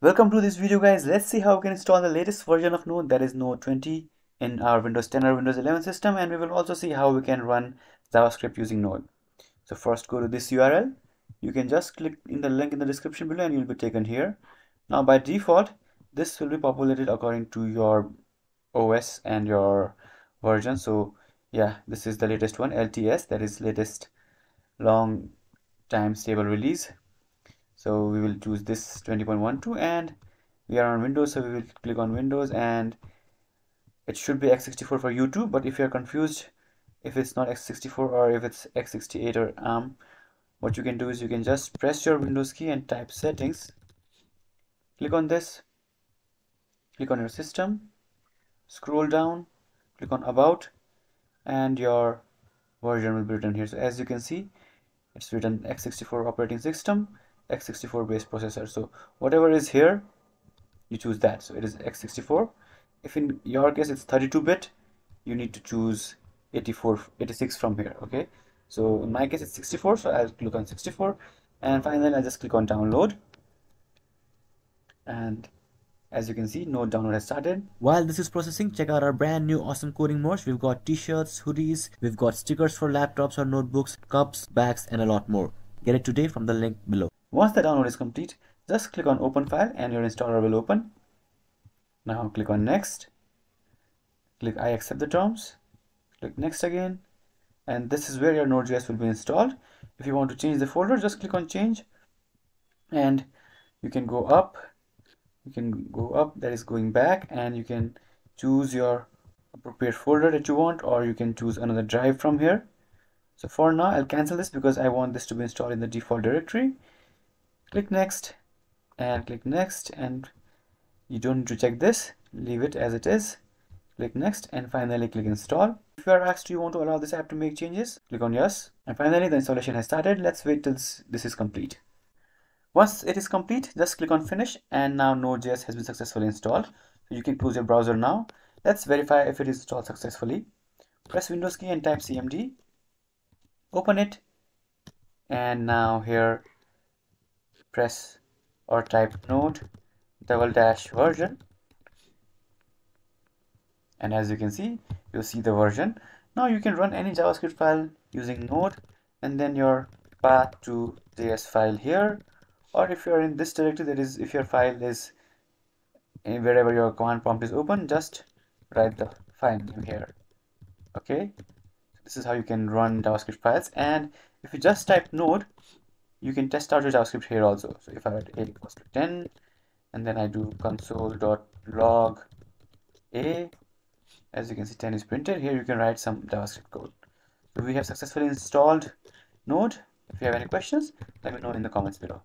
Welcome to this video, guys. Let's see how we can install the latest version of Node, that is Node 20, in our Windows 10 or Windows 11 system, and we will also see how we can run JavaScript using Node. So first, go to this URL. You can just click in the link in the description below and you'll be taken here. Now by default, this will be populated according to your OS and your version. So yeah, this is the latest one, LTS, that is latest long time stable release. So we will choose this 20.12 and we are on Windows, so we will click on Windows, and it should be x64 for you too. But if you are confused if it's not x64 or if it's x68 or ARM, what you can do is you can just press your Windows key and type settings, click on this, click on your system, scroll down, click on about, and your version will be written here. So as you can see, it's written x64 operating system, x64 based processor. So whatever is here, you choose that. So it is x64. If in your case it's 32-bit, you need to choose 86 from here. Okay, so in my case it's 64, so I'll click on 64, and finally I'll just click on download. And as you can see, Node download has started. While this is processing, check out our brand new awesome coding merch. We've got t-shirts, hoodies, we've got stickers for laptops or notebooks, cups, bags, and a lot more. Get it today from the link below. Once the download is complete, just click on open file and your installer will open. Now click on next, click I accept the terms, click next again, and this is where your NodeJS will be installed. If you want to change the folder, just click on change, and you can go up, that is going back, and you can choose your appropriate folder that you want, or you can choose another drive from here. So for now I'll cancel this because I want this to be installed in the default directory. Click next and click next, and you don't need to check this, leave it as it is. Click next and finally click install. If you are asked, do you want to allow this app to make changes, click on yes, and finally the installation has started. Let's wait till this is complete. Once it is complete, just click on finish, and now Node.js has been successfully installed. So you can close your browser now. Let's verify if it is installed successfully. Press Windows key and type cmd, open it, and now here press or type node --version, and as you can see, you'll see the version. Now you can run any JavaScript file using Node, and then your path to JS file here, or if you are in this directory, that is if your file is wherever your command prompt is open, just write the file name here. Okay, this is how you can run JavaScript files. And if you just type node, you can test out your JavaScript here also. So if I write a equals to 10, and then I do console.log a, as you can see 10 is printed. Here you can write some JavaScript code. So we have successfully installed Node. If you have any questions, let me know in the comments below.